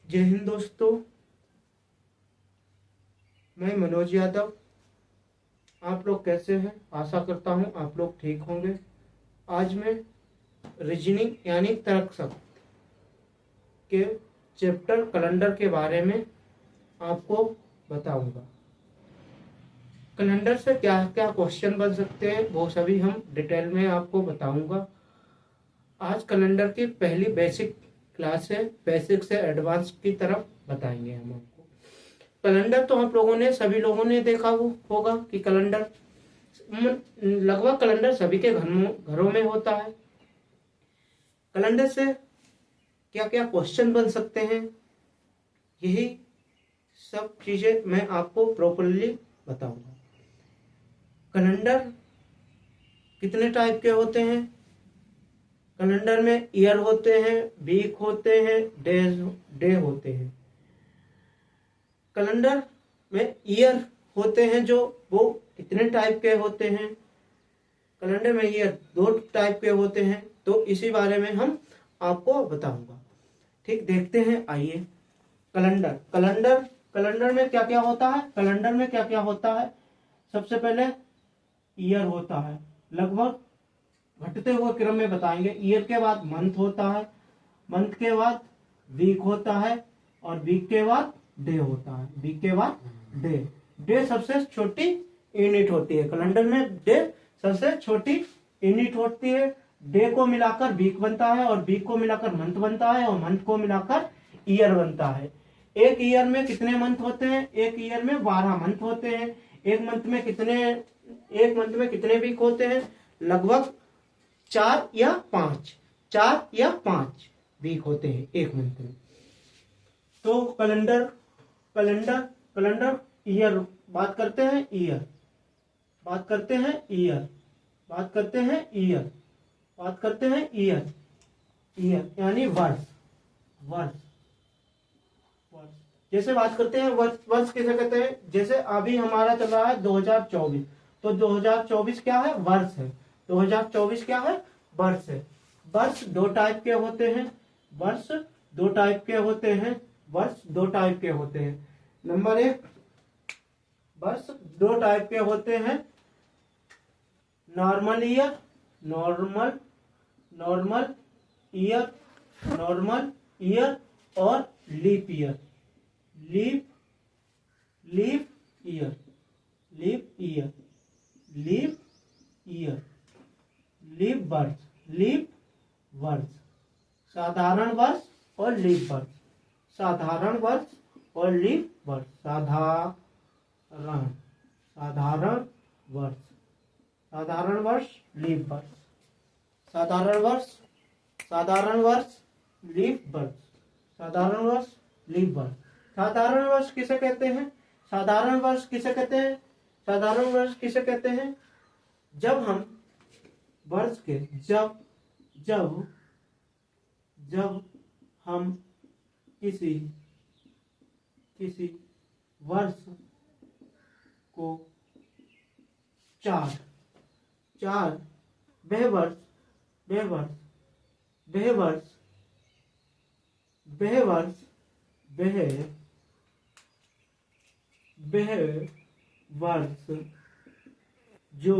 जय हिंद दोस्तों, मैं मनोज यादव। आप लोग कैसे हैं? आशा करता हूं आप लोग ठीक होंगे। आज मैं रीजनिंग यानी तर्क शब्द के चैप्टर कैलेंडर के बारे में आपको बताऊंगा। कैलेंडर से क्या क्या क्वेश्चन बन सकते हैं वो सभी हम डिटेल में आपको बताऊंगा। आज कैलेंडर की पहली बेसिक क्लास है, बेसिक से एडवांस की तरफ बताएंगे हम आपको। कैलेंडर तो आप लोगों ने सभी लोगों ने देखा होगा कि कैलेंडर लगभग कैलेंडर सभी के घरों में होता है। कैलेंडर से क्या क्या क्वेश्चन बन सकते हैं, यही सब चीजें मैं आपको प्रॉपरली बताऊंगा। कैलेंडर कितने टाइप के होते हैं? कैलेंडर में ईयर होते हैं, वीक होते हैं, डे होते हैं। कैलेंडर में ईयर होते हैं जो वो कितने टाइप के होते हैं? कैलेंडर में ईयर 2 टाइप के होते हैं, तो इसी बारे में हम आपको बताऊंगा। ठीक, देखते हैं, आइए। कैलेंडर कैलेंडर कैलेंडर में क्या क्या होता है? कैलेंडर में क्या क्या होता है? सबसे पहले ईयर होता है, लगभग घटते हुए क्रम में बताएंगे। ईयर के बाद मंथ होता है, मंथ के बाद वीक होता है, और वीक के बाद डे होता है, वीक के बाद डे। डे सबसे छोटी यूनिट होती है कैलेंडर में। डे सबसे छोटी यूनिट होती है। डे को मिलाकर वीक बनता है, और वीक को मिलाकर मंथ बनता है, और मंथ को मिलाकर ईयर बनता है। एक ईयर में कितने मंथ होते हैं? एक ईयर में 12 मंथ होते हैं। एक मंथ में कितने वीक होते हैं? लगभग 4 या 5 वीक होते हैं एक मंथ में। तो कैलेंडर ईयर बात करते हैं, ईयर यानी वर्ष। जैसे बात करते हैं वर्ष किसे कहते हैं? जैसे अभी हमारा चल रहा है 2024, तो 2024 क्या है? वर्ष है। 2024 क्या है? वर्ष है। वर्ष 2 टाइप के होते हैं। नंबर 1, वर्ष 2 टाइप के होते हैं। नॉर्मल ईयर और लीप ईयर। लीप वर्ष, साधारण वर्ष और लीप वर्ष। साधारण वर्ष, लीप वर्ष। साधारण वर्ष किसे कहते हैं? जब हम वर्ष के जब हम किसी वर्ष को 4 वर्ष जो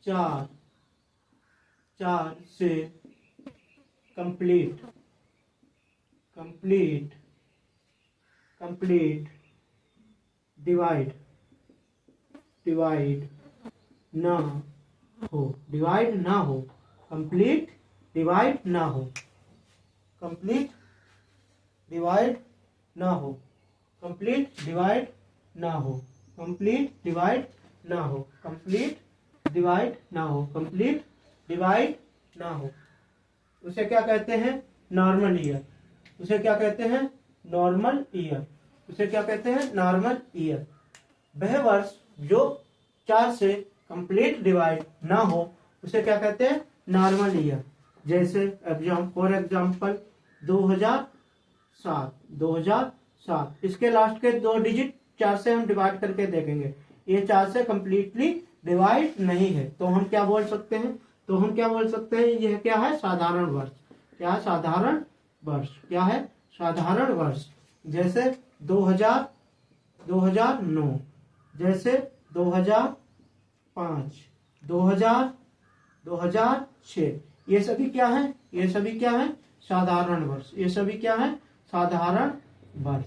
4 से कंप्लीट डिवाइड ना हो, कंप्लीट डिवाइड ना हो, कंप्लीट डिवाइड ना हो, उसे क्या कहते हैं? Normal year. वह वर्ष जो 4 से कंप्लीट डिवाइड ना हो, उसे क्या कहते हैं? Normal year. जैसे फॉर एग्जाम्पल 2007, इसके लास्ट के 2 डिजिट 4 से हम डिवाइड करके देखेंगे। ये 4 से कंप्लीटली डिवाइड नहीं है, तो हम क्या बोल सकते हैं? यह क्या है? साधारण वर्ष। क्या है? साधारण वर्ष। क्या है? साधारण वर्ष। जैसे 2000, 2009, जैसे 2005, 2000, 2006, ये सभी क्या है? ये सभी क्या है? साधारण वर्ष। ये सभी क्या है? साधारण वर्ष।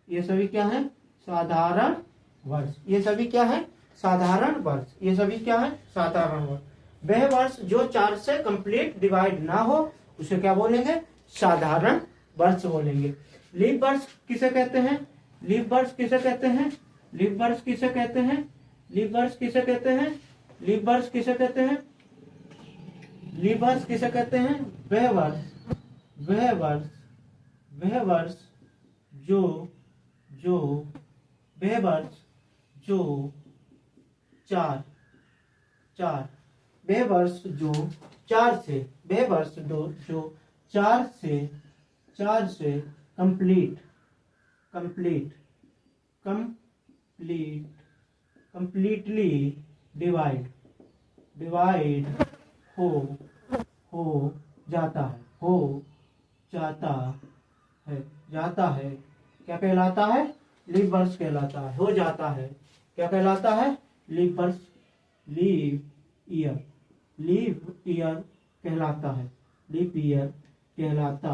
ये सभी क्या है? साधारण वर्ष। ये सभी क्या है? साधारण वर्ष। ये सभी क्या है? साधारण वर्ष। वह वर्ष जो 4 से कंप्लीट डिवाइड ना हो उसे क्या बोलेंगे? साधारण वर्ष बोलेंगे। लीप वर्ष किसे कहते हैं? लीप वर्ष किसे कहते हैं? लीप वर्ष किसे कहते हैं? लीप वर्ष किसे कहते हैं? लीप वर्ष किसे कहते हैं? लीप वर्ष किसे कहते हैं? वह वर्ष, वह वर्ष, वह वर्ष जो जो वह वर्ष जो 4 4 वह वर्ष जो 4 से, वह वर्ष जो 4 से complete complete complete completely divide divide हो जाता है, हो जाता है, जाता है। क्या कहलाता है? लीप वर्ष कहलाता है। हो जाता है। क्या कहलाता है? लीप वर्ष, लीप ईयर, लीप ईयर कहलाता है। लीप ईयर कहलाता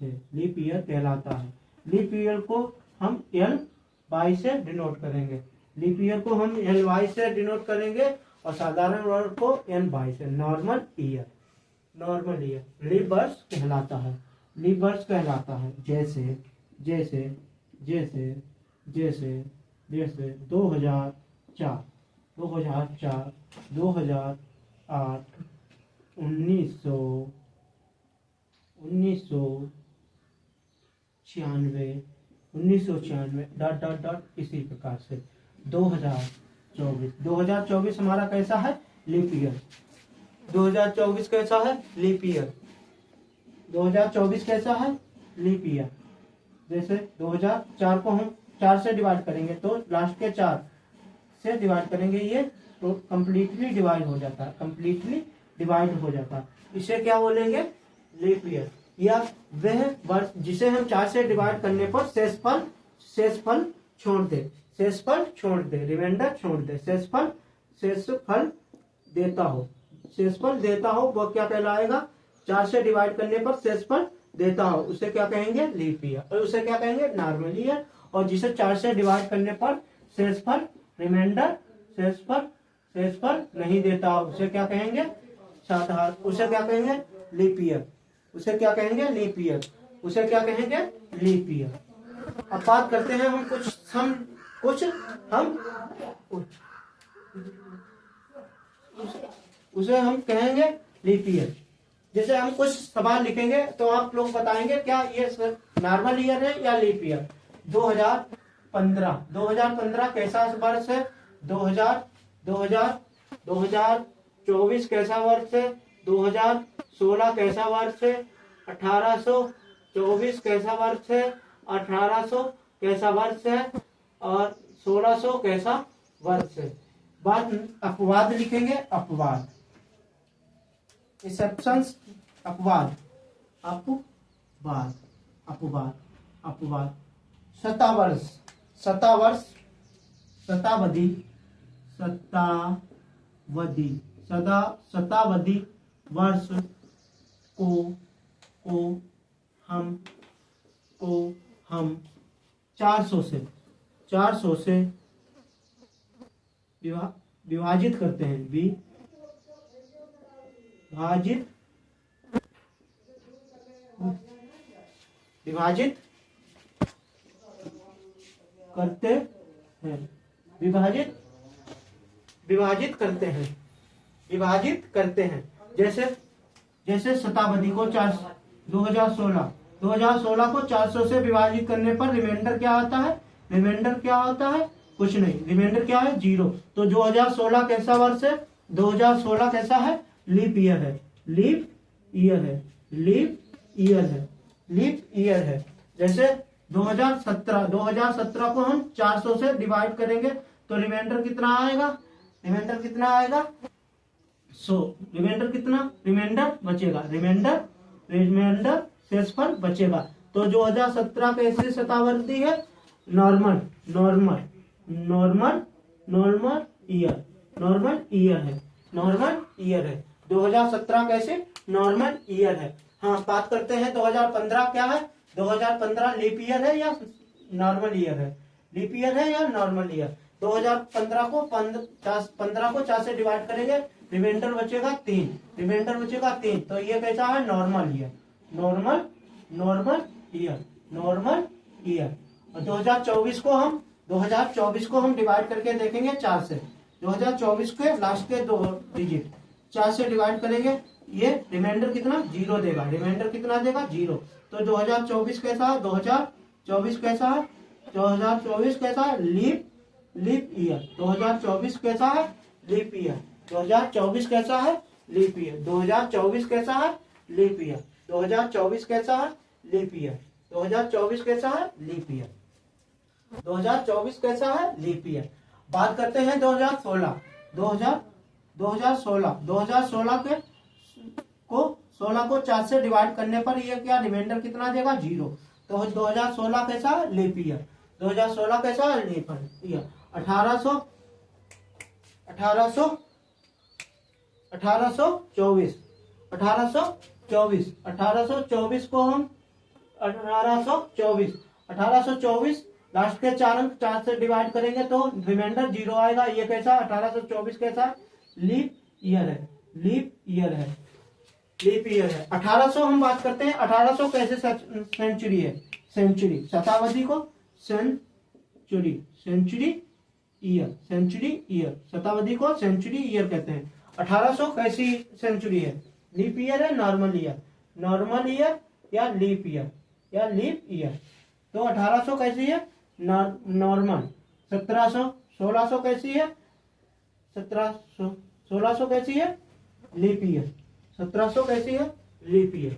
है। लीप ईयर कहलाता है। लीप ईयर को हम LY से डिनोट करेंगे। लीप ईयर को हम LY से डिनोट करेंगे और साधारण वर्ष को NY से। Normal year, normal year leap वर्ष कहलाता है। लीप वर्ष कहलाता है। जैसे जैसे जैसे जैसे जैसे 2004, 2004, 2008, 1996, 1996 डॉट डॉट डॉट इसी प्रकार से 2024। 2024 हमारा कैसा है? Leap year. 2024 कैसा है? Leap year. 2024 कैसा है? Leap year. जैसे 2004 को हम 4 से डिवाइड करेंगे तो लास्ट के 4 से डिवाइड करेंगे, ये तो कंप्लीटली डिवाइड हो जाता है, कंप्लीटली डिवाइड हो जाता है। इसे क्या बोलेंगे? Leap year. या वह वर्ष जिसे हम 4 से डिवाइड करने पर शेषफल छोड़ दे, शेषफल छोड़ दे, रिमाइंडर छोड़ दे, शेषफल देता हो, शेषफल देता हो, वो क्या कहलाएगा? 4 से डिवाइड करने पर शेषफल देता हो, उसे क्या कहेंगे? Leap year. और उसे क्या कहेंगे? Normal year. और जिसे 4 से डिवाइड करने पर शेषफल, रिमाइंडर, शेषफल नहीं देता हो, उसे क्या कहेंगे? साधारण। उसे क्या कहेंगे? Leap year. उसे क्या कहेंगे? Leap year. उसे क्या कहेंगे? Leap year. अब बात करते हैं हम उसे हम कहेंगे लीप ईयर। जैसे हम कुछ सवाल लिखेंगे तो आप लोग बताएंगे क्या ये नॉर्मल ईयर है या लीप ईयर। 2015 कैसा वर्ष है? 2024 कैसा वर्ष है? 2016 कैसा वर्ष है? 1824 कैसा वर्ष है? 1800 कैसा वर्ष है? और 1600 कैसा वर्ष है? अपवाद लिखेंगे। अपवाद, एक्सेप्शंस, अपवाद, अपवाद, अपवाद, अपवाद। शतावर्ष, शतावर्ष, शतावधि, शतावधि, शतावधि वर्ष को हम 400 से विभाजित करते हैं। विभाजित करते हैं। विभाजित करते हैं। जैसे शताब्दी को 2016 को 400 से विभाजित करने पर रिमाइंडर क्या आता है? रिमाइंडर क्या होता है? कुछ नहीं। रिमाइंडर क्या है? 0। तो 2016 कैसा वर्ष है? 2016 कैसा है? लीप ईयर है। लीप ईयर है। लीप ईयर है। लीप ईयर है। जैसे 2017 को हम 400 से डिवाइड करेंगे तो रिमाइंडर कितना आएगा? रिमाइंडर कितना आएगा? 100। रिमाइंडर कितना? रिमाइंडर बचेगा। रिमाइंडर शेषफल बचेगा। तो 2017 कैसी शताब्दी है? Normal normal normal normal year, normal year है, नॉर्मल ईयर है। 2017 कैसे? नॉर्मल ईयर है। हाँ, बात करते हैं 2015 क्या है? 2015 लीप ईयर है या नॉर्मल ईयर है? लीप ईयर है या नॉर्मल ईयर? 2015 को 15 को 4 से डिवाइड करेंगे, रिमाइंडर बचेगा 3, रिमाइंडर बचेगा 3, तो ये कैसा है? Normal year, normal normal year, normal year. और 2024 को हम डिवाइड करके देखेंगे 4 से। 2024 के लास्ट के 2 डिजिट 4 से डिवाइड करेंगे, ये रिमाइंडर कितना? 0 देगा, रिमाइंडर कितना देगा? 0। तो 2024 कैसा है? 2024 कैसा है? 2024 कैसा है? Leap year. 2024 कैसा है? Leap year. 2024 कैसा है? Leap year. 2024 कैसा है? Leap year. 2024 कैसा है? Leap year. 2024 कैसा है? Leap year. 2024 कैसा है? Leap year. बात करते हैं 2016 के को 16 को 4 से डिवाइड करने पर ये क्या रिमाइंडर कितना देगा? 0। तो 2016 कैसा है? Leap year. 2016 कैसा है? Leap year. 1824 को हम 1824 लास्ट के 4 अंक 4 से डिवाइड करेंगे तो रिमाइंडर 0 आएगा। ये कैसा? 1824 कैसा? लीप ईयर है, लीप ईयर है, लीप ईयर है। 1800 हम बात करते हैं, 1800 कैसे सेंचुरी है? सेंचुरी, शताब्दी को century, century year, century year, शताब्दी को सेंचुरी ईयर कहते हैं। 1800 कैसी सेंचुरी है? लीप ईयर है, नॉर्मल ईयर, नॉर्मल ईयर या लीप ईयर, या लीप ईयर। तो 1800 कैसी है? नॉर्मल। 1700 1600 कैसी है? 1600 कैसी है? Leap year. 1700 कैसी है? Leap year.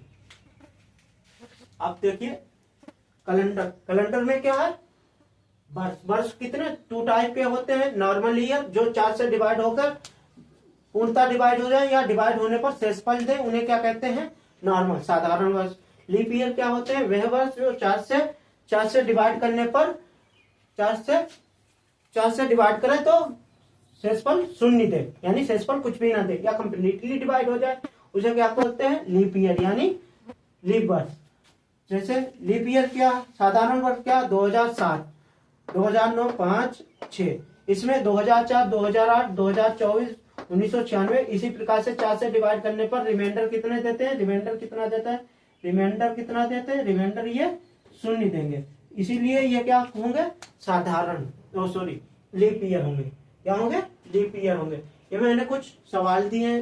आप देखिए कैलेंडर, कैलेंडर में क्या है? वर्ष, वर्ष कितने 2 टाइप के होते हैं। नॉर्मल ईयर जो 4 से डिवाइड होकर पूर्णतः डिवाइड हो जाए या डिवाइड होने पर शेषफल दे, उन्हें क्या कहते हैं? नॉर्मल, साधारण वर्ष। लीप ईयर क्या होते हैं? वह वर्ष जो 4 से डिवाइड करने पर 4 से डिवाइड करें तो शेषफल 0 दे, यानी शेषफल कुछ भी ना दे, या कंप्लीटली डिवाइड हो जाए, उसे क्या बोलते हैं? लीप ईयर, यानी लीप वर्ष। जैसे लीप ईयर क्या? साधारण वर्ष क्या? 2007, 2009, 5, 6। इसमें 2004, 2008, 2024, 1996 इसी प्रकार से 4 से डिवाइड करने पर रिमाइंडर कितने देते हैं? रिमाइंडर कितना देता है? रिमाइंडर कितना देते हैं? रिमाइंडर ये 0 देंगे। इसीलिए ये क्या होंगे? साधारण, सॉरी, लीप ईयर होंगे। क्या होंगे? लीप ईयर होंगे। ये मैंने कुछ सवाल दिए,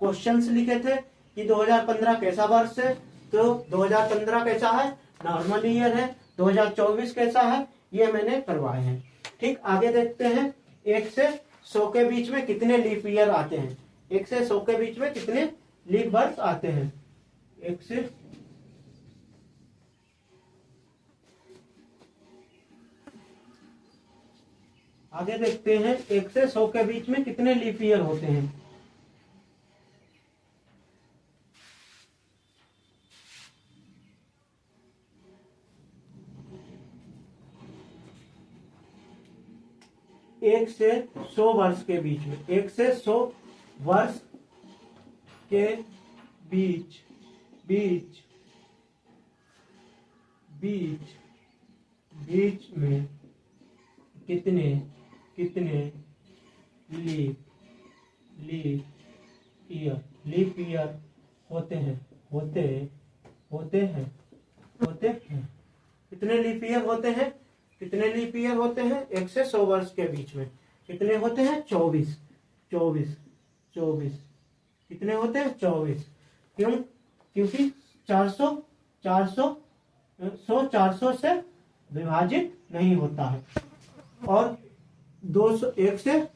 क्वेश्चंस लिखे थे कि 2015 कैसा वर्ष है, तो 2015 कैसा है? नॉर्मल ईयर है। 2024 कैसा है? ये मैंने करवाए हैं। ठीक, आगे देखते हैं 1 से 100 के बीच में कितने लीप ईयर आते हैं। 1 से 100 के बीच में कितने लीप वर्ष आते हैं? 1 से आगे देखते हैं 1 से 100 के बीच में कितने लीप ईयर होते हैं। एक से 100 वर्ष के बीच में, 1 से 100 वर्ष के बीच बीच बीच बीच में कितने लीप ईयर होते हैं? कितने लीप ईयर होते हैं? कितने लीप ईयर होते हैं 1 से 100 वर्ष के बीच में? कितने होते हैं? 24। कितने होते हैं? 24। क्यों? क्योंकि 400 से विभाजित नहीं होता है। और 200, 1 से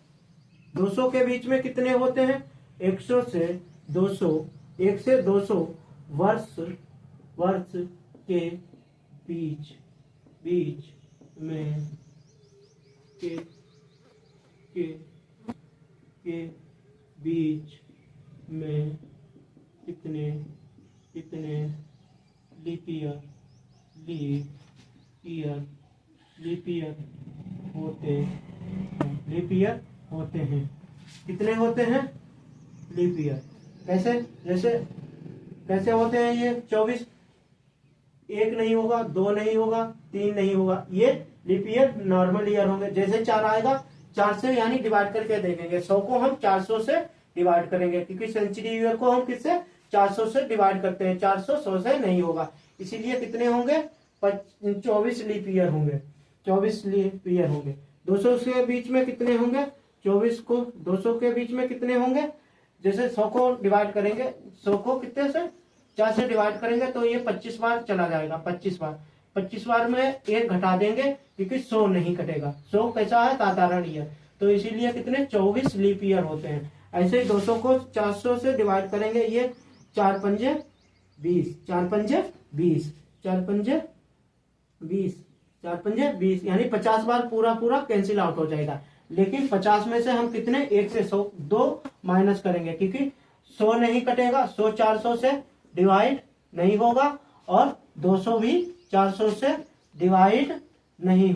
200 के बीच में कितने होते हैं? 100 से 200, 1 से 200 वर्ष के बीच में के बीच में कितने लीप ईयर होते हैं। कितने होते हैं लीप ईयर? कैसे? जैसे कैसे होते हैं ये 24? एक नहीं होगा, दो नहीं होगा, तीन नहीं होगा, ये लीप ईयर नॉर्मल ईयर होंगे। जैसे 4 आएगा, 4 से यानी डिवाइड करके देखेंगे। 100 को हम 400 से डिवाइड करेंगे, क्योंकि सेंचुरी ईयर को हम किससे 400 से डिवाइड करते हैं। 400 100 से नहीं होगा, इसीलिए कितने होंगे 24 लीप ईयर होंगे। 24 लीप ईयर होंगे। 200 के बीच में कितने होंगे? 24 को 200 के बीच में कितने होंगे? जैसे 100 को डिवाइड करेंगे, 100 को कितने से 4 से डिवाइड करेंगे तो ये 25 बार चला जाएगा। 25 बार में एक घटा देंगे, क्योंकि 100 नहीं कटेगा। 100 कैसा है? साधारण ईयर, तो इसीलिए कितने 24 लीप ईयर होते हैं। ऐसे ही 200 को 400 से डिवाइड करेंगे, ये 4 पंजे 20, 4 पंजे 20, 4 पंजे 20, 4 पंजे 20, यानी 50 बार पूरा कैंसिल आउट हो जाएगा। लेकिन 50 में से हम कितने 1 से 100 2 माइनस करेंगे, क्योंकि 100 नहीं कटेगा। 100 400 से डिवाइड नहीं होगा, और 200 भी 400 से डिवाइड नहीं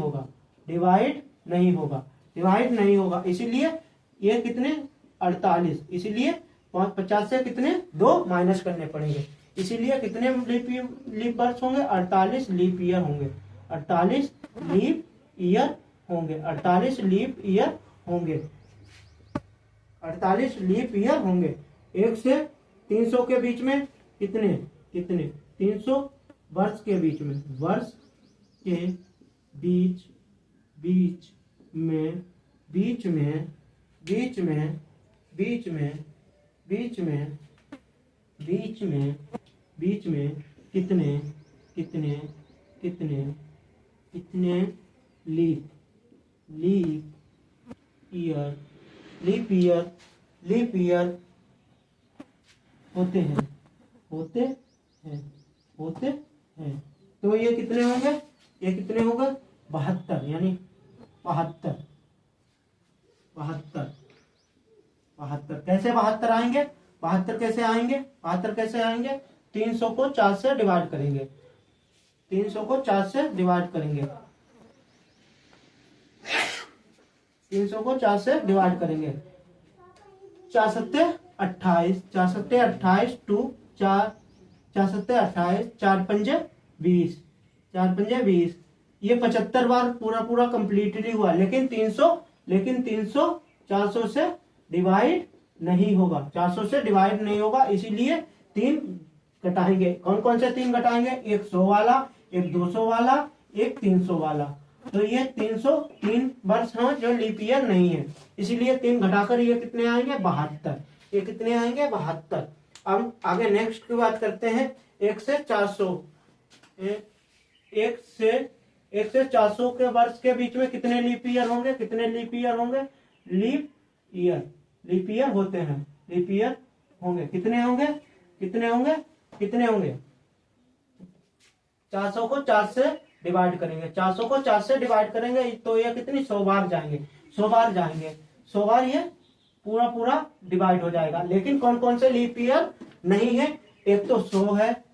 होगा, इसीलिए ये कितने 48, इसीलिए 50 से कितने 2 माइनस करने पड़ेंगे। इसीलिए कितने लीप बर्थ होंगे? 48 लीप ईयर होंगे। 48 लीप ईयर होंगे। 48 लीप ईयर होंगे। 48 लीप ईयर होंगे। 1 से 300 के बीच में कितने 300 वर्ष के बीच में, वर्ष के बीच में कितने लीप ईयर होते हैं। तो ये कितने होंगे? 72, यानी 72। कैसे 72 आएंगे? 72 कैसे आएंगे? 300 को 4 से डिवाइड करेंगे। 300 को 4 से डिवाइड करेंगे। 4 सत्ते 28, 4 सत्ते 28 टू 4 सत्ते 28, 4 पंजे 20, ये 75 बार पूरा कंप्लीटली हुआ। लेकिन 300 400 से डिवाइड नहीं होगा, इसीलिए 3 घटाएंगे। कौन से 3 घटाएंगे? एक 100 वाला, एक 200 वाला, एक 300 वाला। तो ये 303 वर्ष हैं जो लीप ईयर नहीं है, इसीलिए 3 घटाकर ये कितने आएंगे? 72। ये कितने आएंगे? 72। अब आगे नेक्स्ट की बात करते हैं। 1 से 400 के वर्ष के बीच में कितने लीप ईयर होंगे? लीप ईयर होते हैं। लीप ईयर होंगे। कितने होंगे? 400 को 4 से डिवाइड करेंगे। 400 को 4 से डिवाइड करेंगे तो ये कितनी 100 बार जाएंगे। 100 बार ये पूरा डिवाइड हो जाएगा। लेकिन कौन से लीप ईयर नहीं है? एक तो 100 है,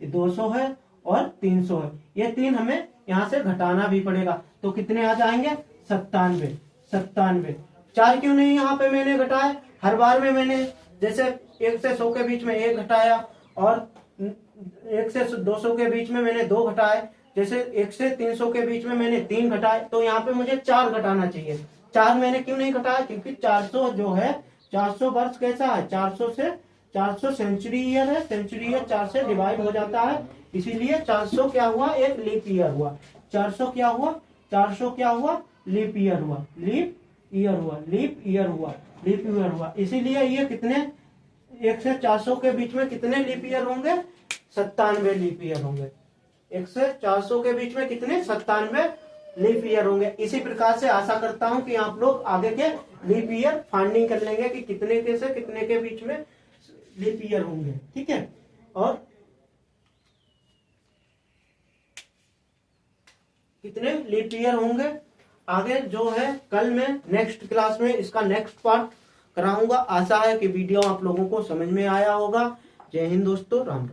200 है और 300 है। ये 3 हमें यहाँ से घटाना भी पड़ेगा, तो कितने आ जाएंगे? 97। 4 क्यों नहीं यहाँ पे मैंने घटाए? हर बार में मैंने जैसे 1 से 100 के बीच में 1 घटाया, और 1 से 200 के बीच में मैंने 2 घटाए। जैसे 1 से 300 के बीच में मैंने 3 घटाए, तो यहाँ पे मुझे 4 घटाना चाहिए। 4 मैंने क्यों नहीं घटाया? क्योंकि 400 जो है, 400 वर्ष कैसा है? 400 सेंचुरी ईयर है। सेंचुरी ईयर 4 से डिवाइड हो जाता है, इसीलिए 400 क्या हुआ? एक लीप ईयर हुआ। 400 क्या हुआ? लीप ईयर हुआ। इसीलिए ये कितने 1 से 400 के बीच में कितने लीप ईयर होंगे? 97 लीप ईयर होंगे। 1 से 400 के बीच में कितने? 97 लीप ईयर होंगे। इसी प्रकार से आशा करता हूं कि आप लोग आगे के लीप ईयर फाइंडिंग कर लेंगे कि कितने के से कितने के बीच में लीप ईयर होंगे। ठीक है, और कितने लीप ईयर होंगे आगे जो है कल मैं नेक्स्ट क्लास में इसका नेक्स्ट पार्ट कराऊंगा। आशा है कि वीडियो आप लोगों को समझ में आया होगा। जय हिंद दोस्तों, राम राम।